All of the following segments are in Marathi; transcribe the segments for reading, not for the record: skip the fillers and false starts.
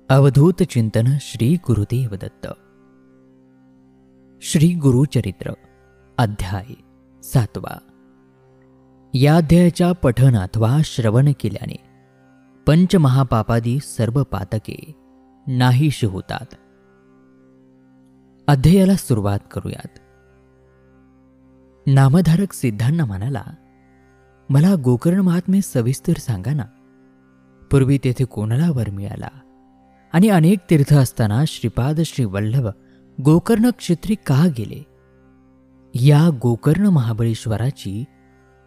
अवधूत चिंतन श्री गुरुदेव दत्त. श्री गुरुचरित्र अध्याय 7. या अध्यायाच्या पठन अथवा श्रवण केल्याने पंचमहापापादी सर्व पातके नाहीशी होतात. अध्यायाला सुरुवात करूयात. नामधारक सिद्धांना म्हणाला, मला गोकर्ण महात्म्य सविस्तर सांगा ना. पूर्वी तेथे कोणाला वर मिळाला आणि अनेक तीर्थ असताना श्रीपाद श्री वल्लभ गोकर्ण क्षेत्री का गेले? या गोकर्ण महाबळेश्वराची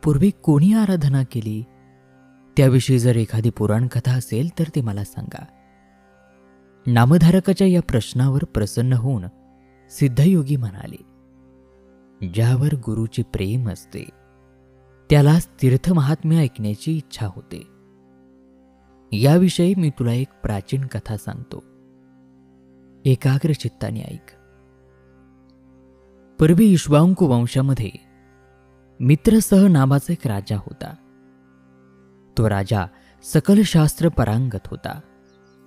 पूर्वी कोणी आराधना केली? त्याविषयी जर एखादी पुराण कथा असेल तर ते मला सांगा. नामधारकाच्या या प्रश्नावर प्रसन्न होऊन सिद्धयोगी म्हणाले, ज्यावर गुरुचे प्रेम असते त्यालाच तीर्थमहात्म्य ऐकण्याची इच्छा होते. याविषयी मी तुला एक प्राचीन कथा सांगतो, एकाग्र चित्ताने ऐक. पूर्वी इक्ष्वाकु वंशामध्ये मित्रसह नावाचा एक राजा होता. तो राजा सकल शास्त्र परांगत होता,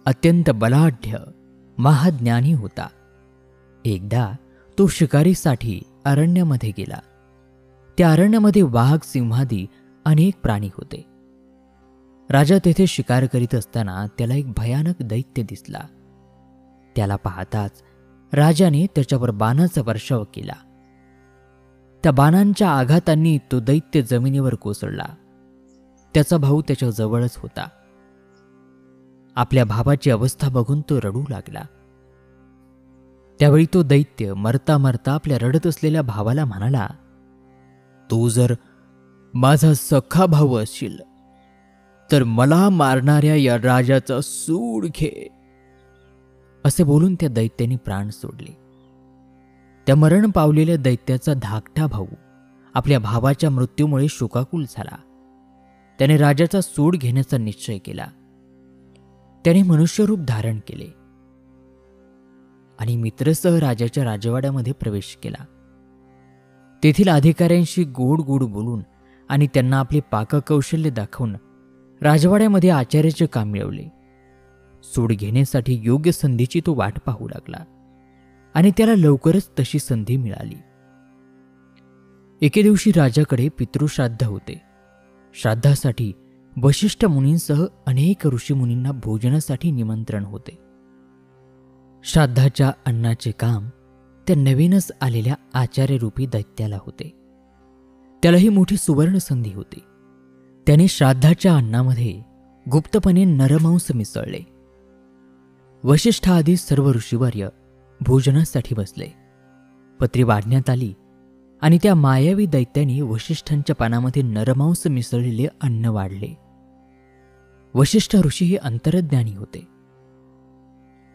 अत्यंत बलाढ्य महाज्ञानी होता. एकदा तो शिकारीसाठी अरण्यामध्ये गेला. त्या अरण्यामध्ये वाघ, सिंहादी अनेक प्राणी होते. राजा तेथे शिकार करीत असताना त्याला एक भयानक दैत्य दिसला. त्याला पाहताच राजाने त्याच्यावर बाणाचा वर्षाव केला. त्या बाणांच्या आघातांनी तो दैत्य जमिनीवर कोसळला. त्याचा भाऊ त्याच्या जवळच होता. आपल्या भावाची अवस्था बघून तो रडू लागला. त्यावेळी तो दैत्य मरता मरता आपल्या रडत असलेल्या भावाला म्हणाला, तू जर माझा सख्खा भाऊ असशील तर मला मारणाऱ्या या राजाचा सूड घे. असे बोलून त्या दैत्याने प्राण सोडले. त्या मरण पावलेल्या दैत्याचा धाकटा भाऊ आपल्या भावाच्या मृत्यूमुळे शोकाकुल झाला. त्याने राजाचा सूड घेण्याचा निश्चय केला. त्याने मनुष्यरूप धारण केले आणि मित्रसह राजाच्या राजवाड्यामध्ये प्रवेश केला. तेथील अधिकाऱ्यांशी गोड गोड बोलून आणि त्यांना आपले पाककौशल्य दाखवून राजवाड्यामध्ये आचार्याचे काम मिळवले. सूड घेण्यासाठी योग्य संधीची तो वाट पाहू लागला आणि त्याला लवकरच तशी संधी मिळाली. एके दिवशी राजाकडे पितृश्राद्ध होते. श्राद्धासाठी वशिष्ठ मुनींसह अनेक ऋषीमुनींना भोजनासाठी निमंत्रण होते. श्राद्धाच्या अन्नाचे काम त्या नवीनच आलेल्या आचार्यरूपी दैत्याला होते. त्याला ही मोठी सुवर्ण संधी होती. त्याने श्राद्धाच्या अन्नामध्ये गुप्तपणे नरमांस मिसळले. वशिष्ठाआधी सर्व ऋषीवर्य भोजनासाठी बसले. पत्री वाढण्यात आली आणि त्या मायावी दैत्याने वशिष्ठांच्या पानामध्ये नरमांस मिसळलेले अन्न वाढले. वशिष्ठ ऋषी हे अंतरज्ञानी होते.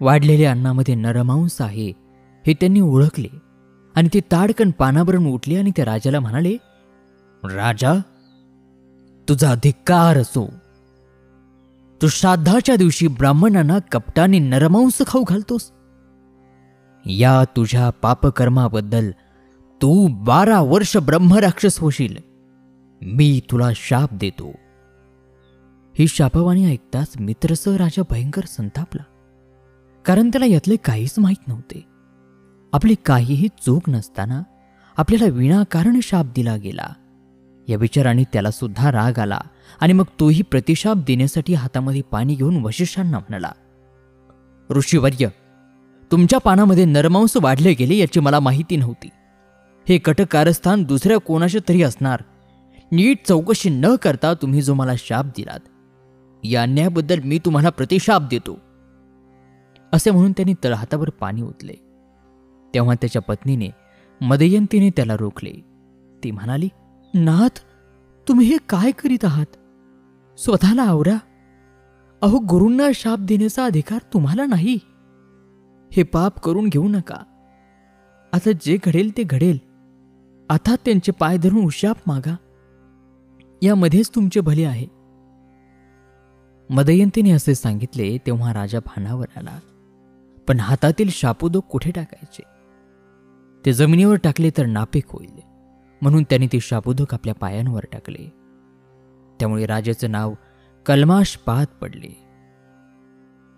वाढलेल्या अन्नामध्ये नरमांस आहे हे त्यांनी ओळखले आणि ते ताडकन पानावरून उठले आणि त्या राजाला म्हणाले, राजा, तुझा धिक्कार असो. तू श्राद्धाच्या दिवशी ब्राह्मणांना कपटाने नरमांस खाऊ घालतोस. या तुझ्या पापकर्माबद्दल तू 12 वर्ष ब्रह्मराक्षस होशील. मी तुला शाप देतो. ही शापवाणी ऐकताच मित्रसह राजा भयंकर संतापला, कारण त्याला यातले काहीच माहीत नव्हते. आपली काहीही चूक नसताना आपल्याला विनाकारण शाप दिला गेला. या विचाराने त्याला सुद्धा राग आला आणि मग तोही प्रतिशाप देण्यासाठी हातामध्ये पाणी घेऊन वशिष्ठांना म्हणाला, ऋषीवर्य, तुमच्या पानामध्ये नरमांस वाढले गेले याची मला माहिती नव्हती. हे कटकारस्थान दुसऱ्या कोणाचे तरी असणार. नीट चौकशी न करता तुम्ही जो मला शाप दिलात, या अन्यायाबद्दल मी तुम्हाला प्रतिशाप देतो. असे म्हणून त्यांनी तळहातावर पाणी ओतले. तेव्हा त्याच्या पत्नीने मदयंतीने त्याला रोखले. ती म्हणाली, नाथ, तुम्ही हे काय करीत आहात? स्वतःला आवरा. अहो, गुरूंना शाप देण्याचा अधिकार तुम्हाला नाही. हे पाप करून घेऊ नका. आता जे घडेल ते घडेल. आता त्यांचे पाय धरून शाप मागा. यामध्येच तुमचे भले आहे. मदयंतीने असे सांगितले तेव्हा राजा भानावर आला. पण हातातील शापोदक कुठे टाकायचे? ते जमिनीवर टाकले तर नापीक होईल, म्हणून त्याने ते शापोदक आपल्या पायांवर टाकले. त्यामुळे राजाचं नाव कल्माशपात पडले.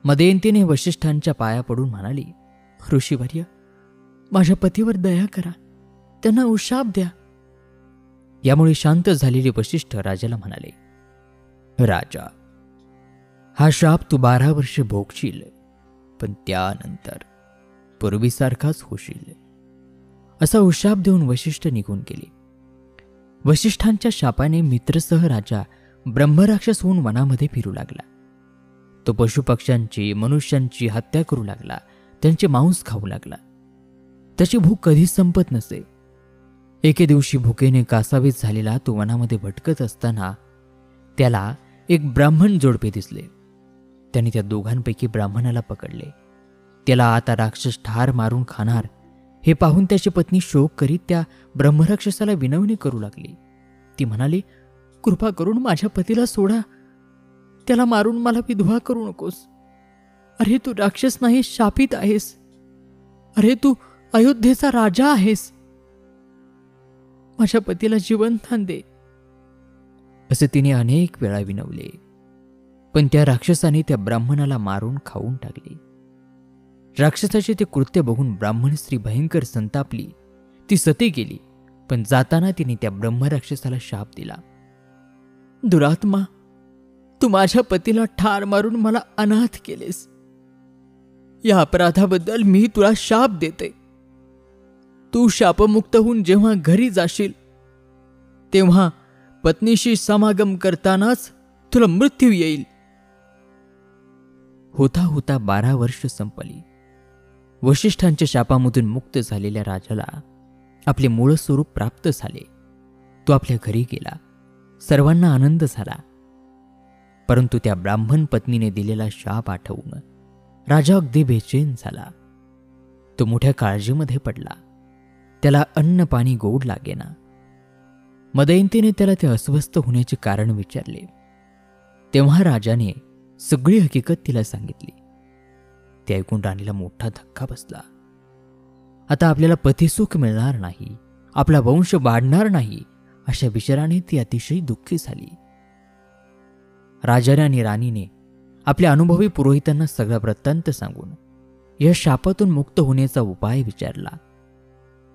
मदयंतीने वसिष्ठांच्या पाया पडून म्हणाली, ऋषीवर्य, माझ्या पतीवर दया करा, त्यांना उशाप द्या. यामुळे शांत झालेले वसिष्ठ राजाला म्हणाले, राजा, हा शाप तू 12 वर्षे भोगशील, पण त्यानंतर पूर्वीसारखाच होशील. असा उशाप देऊन वसिष्ठ निघून गेले. वसिष्ठांच्या शापाने मित्रसह राजा ब्रह्मराक्षस होऊन वनामध्ये फिरू लागला. तो पशुपक्ष्यांची, मनुष्यांची हत्या करू लागला, त्यांचे मांस खाऊ लागला. त्याची भूक कधीच संपत नसे. एके दिवशी भुकेने कासावीस झालेला तो वनामध्ये भटकत असताना त्याला एक ब्राह्मण जोडपे दिसले. त्याने त्या दोघांपैकी ब्राह्मणाला पकडले. त्याला आता राक्षस ठार मारून खाणार हे पाहून त्याची पत्नी शोक करीत त्या ब्रह्मराक्षसाला विनवणी करू लागली. ती म्हणाली, कृपा करून माझ्या पतीला सोडा, त्याला मारून मला विधवा करू नकोस. अरे तू राक्षस नाही, शापित आहेस. अरे तू अयोध्येचा राजा आहेस. माझ्या पतीला जिवंतदान दे. असे तिने अनेक वेळा विनवले, पण त्या राक्षसाने त्या ब्राह्मणाला मारून खाऊन टाकले. राक्षसाचे ते कृत्य बघून ब्राह्मण स्त्री भयंकर संतापली. ती सती गेली, पण जाताना तिने त्या ब्रह्मराक्षसाला शाप दिला, दुरात्मा, तू माझ्या पतीला ठार मारून मला अनाथ केलेस. या अपराधाबद्दल मी तुला शाप देते. तू शापमुक्त होऊन जेव्हा घरी जाशील तेव्हा पत्नीशी समागम करतानाच तुला मृत्यू येईल. होता होता 12 वर्ष संपली. वसिष्ठांच्या शापामधून मुक्त झालेल्या राजाला आपले मूळ स्वरूप प्राप्त झाले. तो आपल्या घरी गेला. सर्वांना आनंद झाला. परंतु त्या ब्राह्मण पत्नीने दिलेला शाप आठवून राजा अगदी बेचैन झाला. तो मोठ्या काळजीमध्ये पडला. त्याला अन्न पाणी गोड लागेना. मदयंतीने त्याला ते अस्वस्थ होण्याचे कारण विचारले. तेव्हा राजाने सगळी हकीकत तिला सांगितली. ते ऐकून राणीला मोठा धक्का बसला. आता आपल्याला पतिसुख मिळणार नाही, आपला वंश वाढणार नाही, अशा विचाराने ती अतिशय दुःखी झाली. राजाने आणि राणीने आपल्या अनुभवी पुरोहितांना सगळा वृत्तांत सांगून या शापातून मुक्त होण्याचा उपाय विचारला.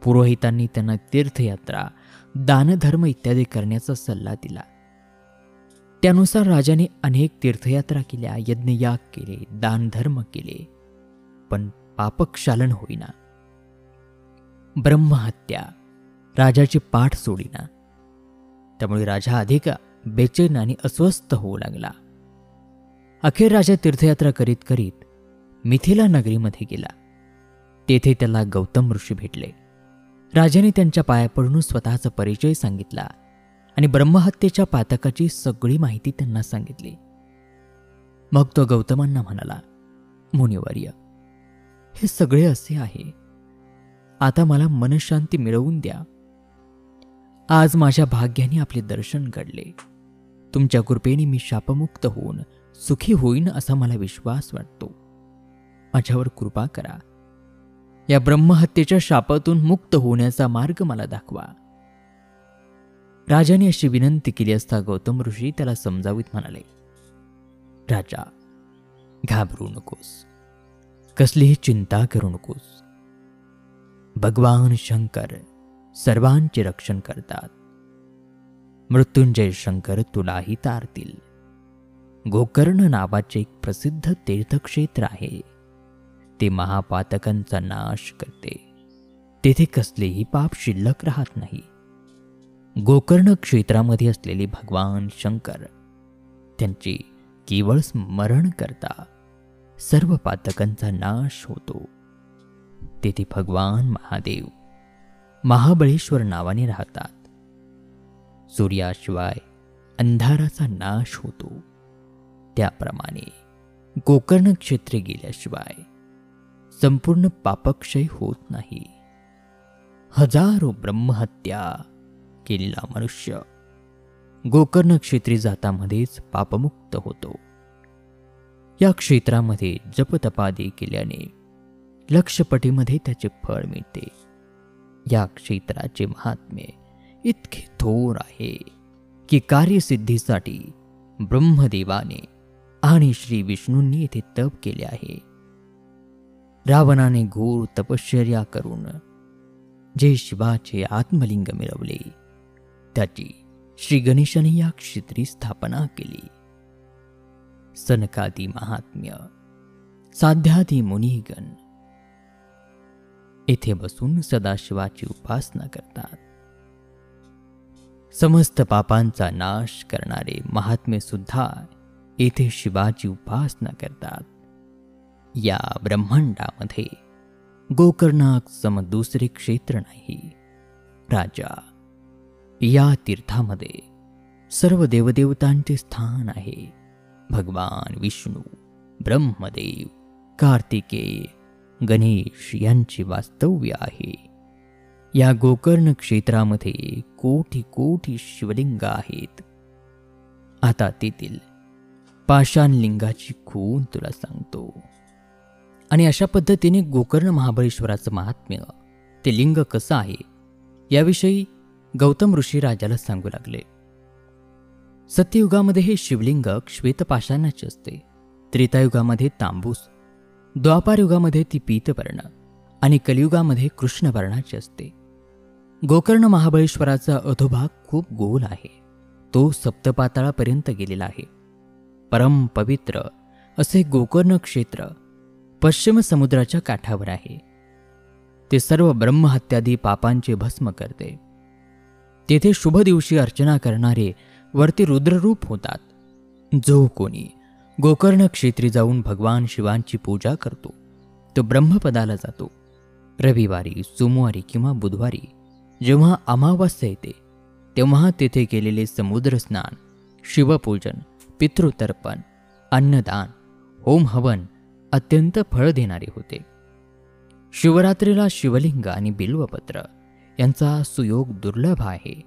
पुरोहितांनी त्यांना तीर्थयात्रा, दानधर्म इत्यादी करण्याचा सल्ला दिला. त्यानुसार राजाने अनेक तीर्थयात्रा केल्या, यज्ञयाग केले, दानधर्म केले, पण पापक्षालन होईना. ब्रह्महत्या राजाची पाठ सोडीना. त्यामुळे राजा अधिक बेचैन आणि अस्वस्थ होऊ लागला. अखेर राजा तीर्थयात्रा करीत करीत मिथिला नगरीमध्ये गेला. तेथे त्याला गौतम ऋषी भेटले. राजाने त्यांच्या पाया पडून स्वतःचा परिचय सांगितला आणि ब्रह्महत्येच्या पातकाची सगळी माहिती त्यांना सांगितली. मग तो गौतमांना म्हणाला, मुनिवर्य, हे सगळे असे आहे. आता मला मनशांती मिळवून द्या. आज माझ्या भाग्याने आपले दर्शन घडले. तुमच्या कृपेने मी शापमुक्त होऊन सुखी होईन असा मला विश्वास वाटतो. माझ्यावर कृपा करा. या ब्रह्महत्येच्या शापातून मुक्त होण्याचा मार्ग मला दाखवा. राजाने अशी विनंती केली असता गौतम ऋषी त्याला समजावीत म्हणाले, राजा, घाबरू नकोस, कसलीही चिंता करू नकोस. भगवान शंकर सर्वांचे रक्षण करतात. मृत्युंजय शंकर तुलाही तारतील. गोकर्ण नावाचे एक प्रसिद्ध तीर्थक्षेत्र आहे. ते महापातकांचा नाश करते. तेथे कसलेही पाप शिल्लक राहत नाही. गोकर्ण क्षेत्रामध्ये असलेले भगवान शंकर त्यांचे केवळ स्मरण करता सर्व पातकांचा नाश होतो. तेथे भगवान महादेव महाबळेश्वर नावाने राहतात. सूर्याशिवाय अंधाराचा नाश होतो. त्याप्रमाणे गोकर्ण क्षेत्रे गेल्याशिवाय संपूर्ण पापक्षय होत नाही. हजारो ब्रह्महत्या केलेला मनुष्य गोकर्ण क्षेत्री जातामध्येच पापमुक्त होतो. या क्षेत्रामध्ये जपतपादी केल्याने लक्षपटीमध्ये त्याचे फळ मिळते. या क्षेत्राचे महात्म्य इतके थोर आहे की कार्यसिद्धीसाठी ब्रह्मदेवाने आणि श्री विष्णूंनी येथे तप केले आहे. रावणाने घोर तपश्चर्या करून जे शिवाचे आत्मलिंग मिळवले त्याची श्री गणेशाने या क्षेत्री स्थापना केली. सनकादी महात्म्य साध्यादी मुनिगण येथे बसून सदाशिवाची उपासना करतात. समस्त पापांचा नाश करणारे महात्मे सुद्धा येथे शिवाची उपासना करतात. या ब्रह्मांडामध्ये गोकर्णाक सम दुसरे क्षेत्र नाही. राजा, या तीर्थामध्ये सर्व देवदेवतांचे स्थान आहे. भगवान विष्णू, ब्रह्मदेव, कार्तिकेय, गणेश यांचे वास्तव्य आहे. या गोकर्ण क्षेत्रामध्ये कोटी कोटी शिवलिंग आहेत. आता तेथील पाषाण लिंगाची खूण तुला सांगतो. आणि अशा पद्धतीने गोकर्ण महाबळेश्वराचं महात्म्य, ते लिंग कसं आहे याविषयी गौतम ऋषी राजाला सांगू लागले. सत्ययुगामध्ये हे शिवलिंग श्वेतपाषाणाचे असते, त्रेतायुगामध्ये तांबूस, द्वापारयुगामध्ये ती पीतवर्ण आणि कलियुगामध्ये कृष्णवर्णाची असते. गोकर्ण महाबळेश्वराचा अधोभाग खूप गोल आहे. तो सप्तपाताळापर्यंत गेलेला आहे. परम पवित्र असे गोकर्ण क्षेत्र पश्चिम समुद्राच्या काठावर आहे. ते सर्व ब्रह्महत्यादी पापांचे भस्म करते. तेथे शुभ दिवशी अर्चना करणारे वरती रुद्ररूप होतात. जो कोणी गोकर्ण क्षेत्री जाऊन भगवान शिवांची पूजा करतो तो ब्रह्मपदाला जातो. रविवारी, सोमवारी किंवा बुधवारी जेव्हा अमावास्या येते तेव्हा तेथे केलेले समुद्र स्नान, शिवपूजन, पितृतर्पण, अन्नदान, होम हवन अत्यंत फळ देणारे होते. शिवरात्रीला शिवलिंग आणि बिल्वपत्र यांचा सुयोग दुर्लभ आहे.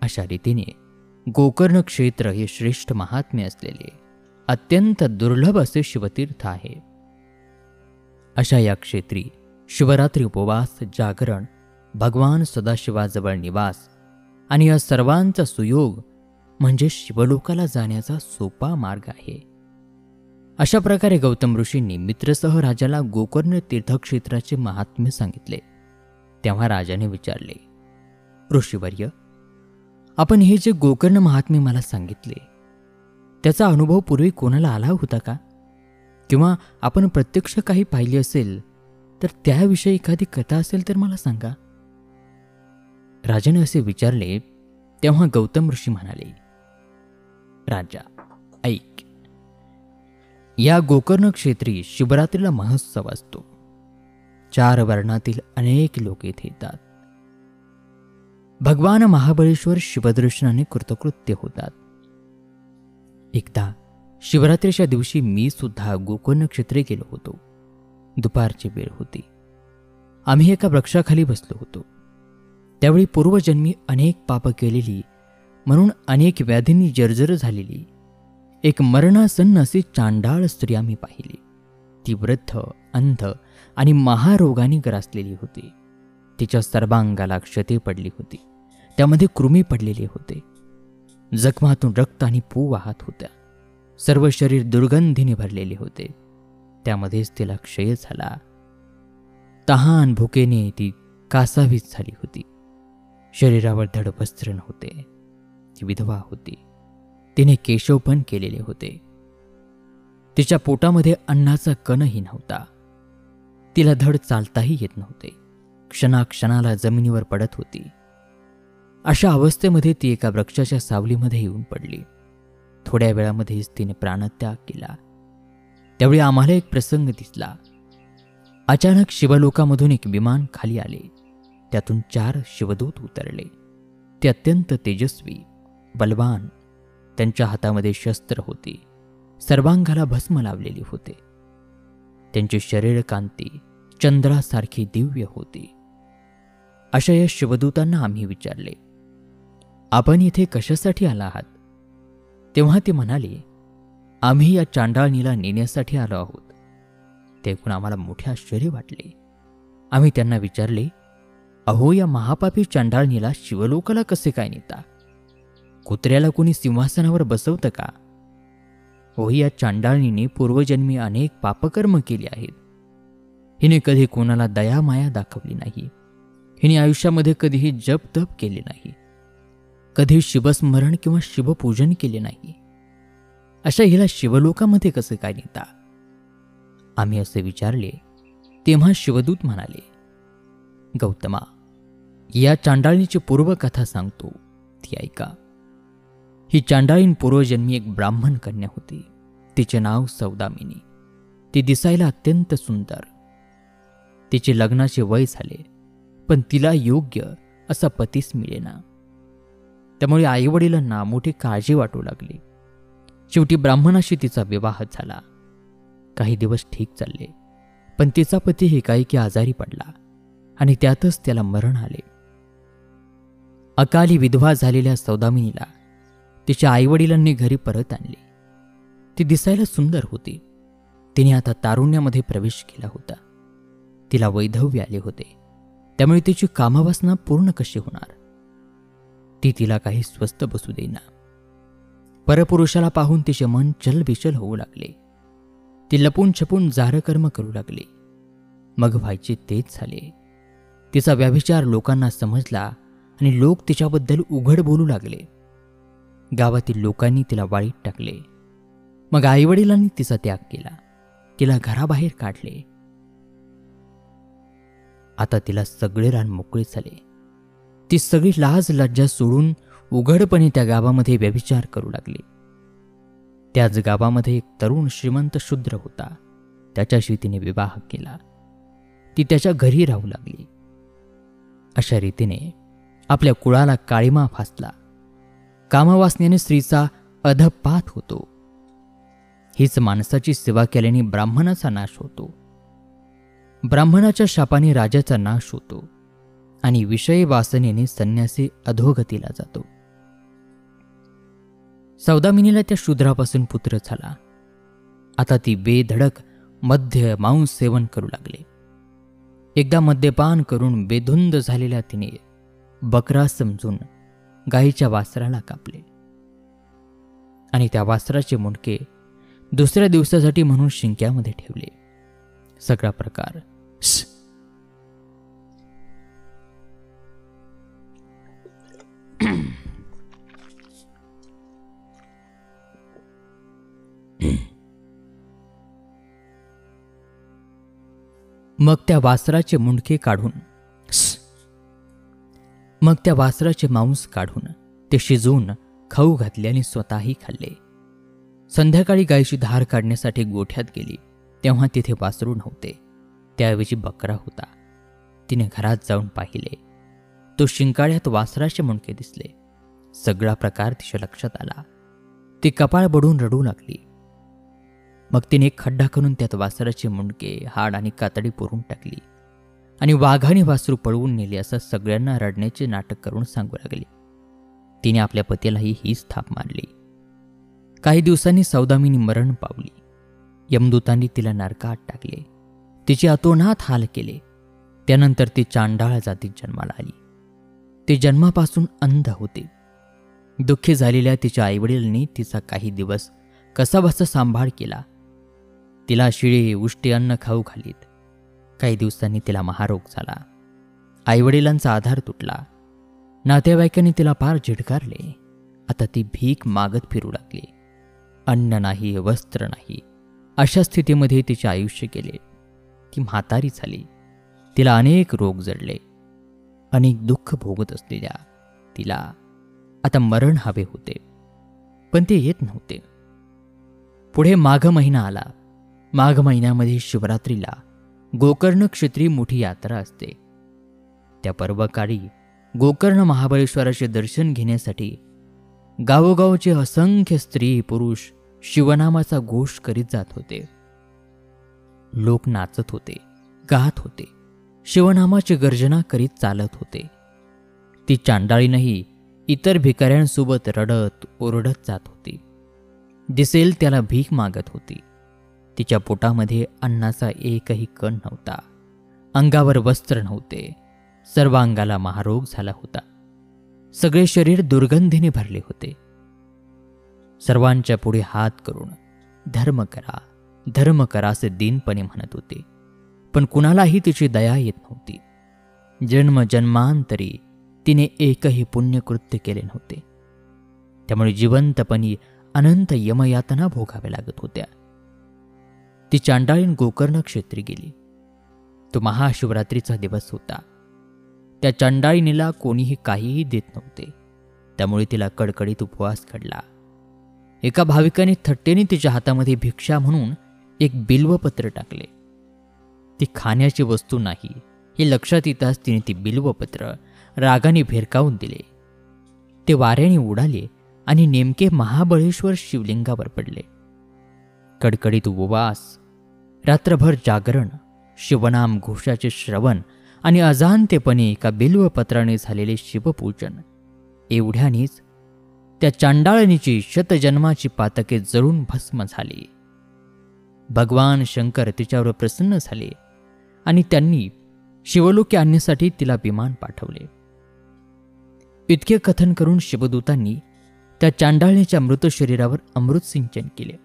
अशा रीतीने गोकर्ण क्षेत्र हे श्रेष्ठ महात्म्य असलेले अत्यंत दुर्लभ असे शिवतीर्थ आहे. अशा या क्षेत्री शिवरात्री उपवास, जागरण, भगवान सदाशिवाजवळ निवास आणि या सर्वांचा सुयोग म्हणजे शिवलोकाला जाण्याचा सोपा मार्ग आहे. अशा प्रकारे गौतम ऋषींनी मित्रसह राजाला गोकर्ण तीर्थक्षेत्राचे महात्म्य सांगितले. तेव्हा राजाने विचारले, ऋषीवर्य, आपण हे जे गोकर्ण महात्म्य मला सांगितले त्याचा अनुभव पूर्वी कोणाला आला होता का? किंवा आपण प्रत्यक्ष काही पाहिले असेल तर त्याविषयी एखादी कथा असेल तर मला सांगा. राजाने असे विचारले तेव्हा गौतम ऋषी म्हणाले, राजा ऐक. या गोकर्ण क्षेत्री शिवरात्रीला महोत्सव असतो. 4 वर्णातील अनेक लोक येथे येतात. भगवान महाबळेश्वर शिवदर्शनाने कृतकृत्य होतात. एकदा शिवरात्रीच्या दिवशी मी सुद्धा गोकर्ण क्षेत्री गेलो होतो. दुपारची वेळ होती. आम्ही एका वृक्षाखाली बसलो होतो. त्यावेळी पूर्वजन्मी अनेक पाप केलेली म्हणून अनेक व्याधींनी जर्जर झालेली एक मरणासन्न अशी चांडाळ स्त्री आम्ही पाहिली. ती वृद्ध, अंध आणि महारोगाने ग्रासलेली होती. तिच्या सर्वांगाला क्षते पडली होती. त्यामध्ये कृमी पडलेले होते. जखमातून रक्त आणि पू वाहत होत्या. सर्व शरीर दुर्गंधीने भरलेले होते. त्यामध्येच तिला क्षय झाला. तहान भुकेने ती कासावीस झाली होती. शरीरावर धड वस्त्र नव्हते. ती विधवा होती. तिने केशवपण केलेले होते. तिच्या पोटामध्ये अन्नाचा कणही नव्हता. तिला धड चालताही येत नव्हते. क्षणाक्षणाला जमिनीवर पडत होती. अशा अवस्थेमध्ये ती एका वृक्षाच्या सावलीमध्ये येऊन पडली. थोड्या वेळामध्येच तिने प्राणत्याग केला. त्यावेळी आम्हाला एक प्रसंग दिसला. अचानक शिवलोकामधून एक विमान खाली आले. त्यातून 4 शिवदूत उतरले. ते अत्यंत तेजस्वी, बलवान. त्यांच्या हातामध्ये शस्त्र होती. सर्वांगाला भस्म लावलेली होते. त्यांची शरीर कांती चंद्रासारखी दिव्य होती. अशा या शिवदूतांना आम्ही विचारले, आपण इथे कशासाठी आला आहात? तेव्हा ते म्हणाले, आम्ही या चांडाळणीला नेण्यासाठी आलो आहोत. ते ऐकून आम्हाला मोठे आश्चर्य वाटले. आम्ही त्यांना विचारले, अहो, या महापापी चांडाळणीला शिवलोकाला कसे काय नेता? कुत्र्याला कोणी सिंहासनावर बसवतं का? या चांडाळणीने पूर्वजन्मी अनेक पापकर्म केले आहेत. हिने कधी कोणाला दयामाया दाखवली नाही. हिने आयुष्यामध्ये कधीही जप तप केले नाही. कधी शिवस्मरण किंवा शिवपूजन केले नाही. अशा हिला शिवलोकामध्ये कसं काय नेता? आम्ही असे विचारले तेव्हा शिवदूत म्हणाले, गौतमा, या चांडाळणीची पूर्वकथा सांगतो, ती ऐका. ही चांडाळीन पूर्वजन्मी एक ब्राह्मण कन्या होती. तिचे नाव सौदामिनी. ती दिसायला अत्यंत सुंदर. तिचे लग्नाचे वय झाले, पण तिला योग्य असा पतीच मिळेना. त्यामुळे आईवडिलांना मोठी काळजी वाटू लागली. शेवटी ब्राह्मणाशी तिचा विवाह झाला. काही दिवस ठीक चालले, पण तिचा पती एकाएकी आजारी पडला आणि त्यातच त्याला मरण आले. अकाली विधवा झालेल्या सौदामिनीला तिच्या आईवडिलांनी घरी परत आणले. ती दिसायला सुंदर होती. तिने आता तारुण्यामध्ये प्रवेश केला होता. तिला वैधव्य आले होते. त्यामुळे तिची कामवासना पूर्ण कशी होणार? ती तिला काही स्वस्थ बसू देईना. परपुरुषाला पाहून तिचे मन चलबिचल होऊ लागले. ती लपून छपून जारकर्म करू लागली. मग व्हायचे तेच झाले. तिचा व्यभिचार लोकांना समजला आणि लोक तिच्याबद्दल उघड बोलू लागले. गावातील लोकांनी तिला वाळीत टाकले. मग आईवडिलांनी तिचा त्याग केला. तिला घराबाहेर काढले. आता तिला सगळे रान मोकळे झाले. ती सगळी लाज लज्जा सोडून उघडपणे त्या गावामध्ये व्यभिचार करू लागली. त्याच गावामध्ये एक तरुण श्रीमंत शूद्र होता. त्याच्याशी तिने विवाह केला. ती त्याच्या घरी राहू लागली. अशा रीतीने आपल्या कुळाला काळीमा फासला. कामवासनेने स्त्रीचा अधपात होतो. हीच माणसाची सेवा केल्याने ब्राह्मणाचा नाश होतो. ब्राह्मणाच्या शापाने राजाचा नाश होतो आणि विषय वासनेने संन्यासी अधोगतीला जातो. सौदामिनीला त्या शूद्रापासून पुत्र झाला. आता ती बेधडक मद्य मांस सेवन करू लागले. एकदा मद्यपान करून बेधुंद झालेल्या तिने बकरा समजून गायीच्या वासराला कापले आणि त्या वासराचे मुंडके दुसऱ्या दिवसासाठी म्हणून शिंक्यामध्ये ठेवले. सगळा प्रकार मग त्या वासराचे मुंडके काढून मांस काढून ते शिजवून खाऊ घातले आणि स्वतःही खाल्ले. संध्याकाळी गायीची धार काढण्यासाठी गोठ्यात गेली तेव्हा तिथे वासरू नव्हते. त्याऐवजी बकरा होता. तिने घरात जाऊन पाहिले. तो शिंकाळ्यात वासराचे मुंडके दिसले. सगळा प्रकार तिच्या लक्षात आला. ती कपाळ बडून रडू लागली. मग तिने एक खड्डा करून त्यात वासराचे मुंडके, हाड आणि कातडी पुरून टाकली आणि वाघाने वासरू पळवून नेले असं सगळ्यांना रडण्याचे नाटक करून सांगू लागली. तिने आपल्या पतीलाही हीच थाप मारली. काही दिवसांनी सौदामिनी मरण पावली. यमदूतांनी तिला नरकात टाकले. तिचे अतोनात हाल केले. त्यानंतर ती चांडाळ जातीत जन्माला आली. ती जन्मापासून अंध होते. दुःखी झालेल्या तिच्या आईवडिलांनी तिचा काही दिवस कसाबसा सांभाळ केला. तिला शिळे उष्टे अन्न खाऊ घालीत. काही दिवसांनी तिला महारोग झाला. आईवडिलांचा आधार तुटला. नातेवाईकांनी तिला पार झिडकारले. आता ती भीक मागत फिरू लागली. अन्न नाही, वस्त्र नाही. अशा स्थितीमध्ये तिचे आयुष्य गेले. ती म्हातारी झाली. तिला अनेक रोग जडले. अनेक दुःख भोगत असलेल्या तिला आता मरण हवे होते, पण ते येत नव्हते. पुढे माघ महिना आला. माघ महिन्यामध्ये शिवरात्रीला गोकर्ण क्षेत्री मोठी यात्रा असते. त्या पर्वकाळी गोकर्ण महाबळेश्वराचे दर्शन घेण्यासाठी गावोगावचे असंख्य स्त्री पुरुष शिवनामाचा घोष करीत जात होते. लोक नाचत होते, गात होते, शिवनामाची गर्जना करीत चालत होते. ती चांडाळीनंही इतर भिकाऱ्यांसोबत रडत ओरडत जात होती. दिसेल त्याला भीक मागत होती. तिच्या पोटामध्ये अन्नाचा एकही कण नव्हता. अंगावर वस्त्र नव्हते. सर्व अंगाला महारोग झाला होता. सगळे शरीर दुर्गंधीने भरले होते. सर्वांच्या पुढे हात करून धर्म करा, धर्म करा असे दीनपणे म्हणत होते, पण कुणालाही तिची दया येत नव्हती. जन्मांतरी तिने एकही पुण्यकृत्य केले नव्हते. त्यामुळे जिवंतपणी अनंत यमयातना भोगाव्या लागत होत्या. ती चांडाळीन गोकर्ण क्षेत्री गेली. तो महाशिवरात्रीचा दिवस होता. त्या चांडाळीनीला कोणीही काहीही देत नव्हते. त्यामुळे तिला कडकडीत उपवास घडला. एका भाविकाने थट्टेने तिच्या हातामध्ये भिक्षा म्हणून एक बिल्वपत्र टाकले. ती खाण्याची वस्तू नाही हे लक्षात येताच तिने ती बिल्वपत्र रागाने भिरकावून दिले. ते वाऱ्याने उडाले आणि नेमके महाबळेश्वर शिवलिंगावर पडले. कडकडीत उपवास, रात्रभर जागरण, शिवनाम घोषाचे श्रवण आणि अजाणतेपणे एका बिल्वपत्राने झालेले शिवपूजन, एवढ्यानेच त्या चांडाळणीची शतजन्माची पातके जळून भस्म झाली. भगवान शंकर तिच्यावर प्रसन्न झाले आणि त्यांनी शिवलोकी आणण्यासाठी तिला विमान पाठवले. इतके कथन करून शिवदूतांनी त्या चांडाळणीच्या मृत शरीरावर अमृत सिंचन केले.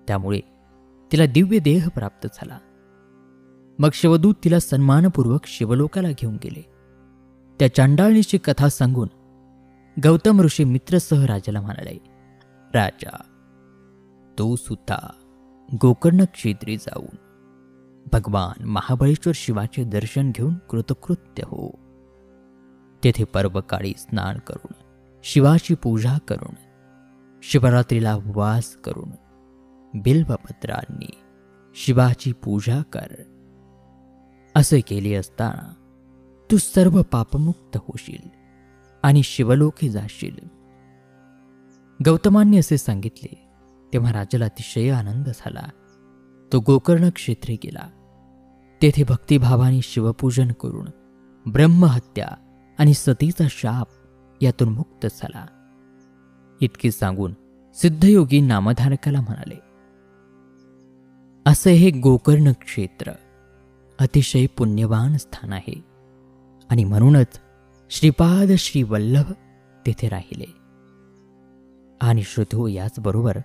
त्यामुळे तिला दिव्य देह प्राप्त झाला. मग शिवदूत तिला सन्मानपूर्वक शिवलोकाला घेऊन गेले. त्या चांडाळणीची कथा सांगून गौतम ऋषी मित्रसह राजाला म्हणाले, राजा, तो सुद्धा गोकर्ण क्षेत्री जाऊन भगवान महाबळेश्वर शिवाचे दर्शन घेऊन कृतकृत्य हो. तेथे पर्वकाळी स्नान करून, शिवाची पूजा करून, शिवरात्रीला उपवास करून, बिल्वपत्रांनी शिवाची पूजा कर. असे केले असताना तू सर्व पापमुक्त होशील आणि शिवलोकी जाशील. गौतमांनी असे सांगितले तेव्हा राजाला अतिशय आनंद झाला. तो गोकर्ण क्षेत्री गेला. तेथे भक्तिभावाने शिवपूजन करून ब्रह्महत्या आणि सतीचा शाप यातून मुक्त झाला. इतके सांगून सिद्धयोगी नामधारकाला म्हणाले, असे हे गोकर्ण क्षेत्र अतिशय पुण्यवान स्थान आहे आणि म्हणूनच श्रीपाद श्री वल्लभ तेथे राहिले. आणि श्रोतो, याचबरोबर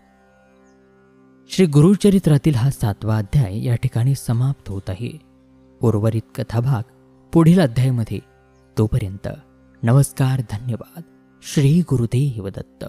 श्री गुरुचरित्रातील हा 7वा अध्याय या ठिकाणी समाप्त होत आहे. उर्वरित कथाभाग पुढील अध्यायामध्ये. तोपर्यंत नमस्कार, धन्यवाद. श्री गुरुदेव दत्त.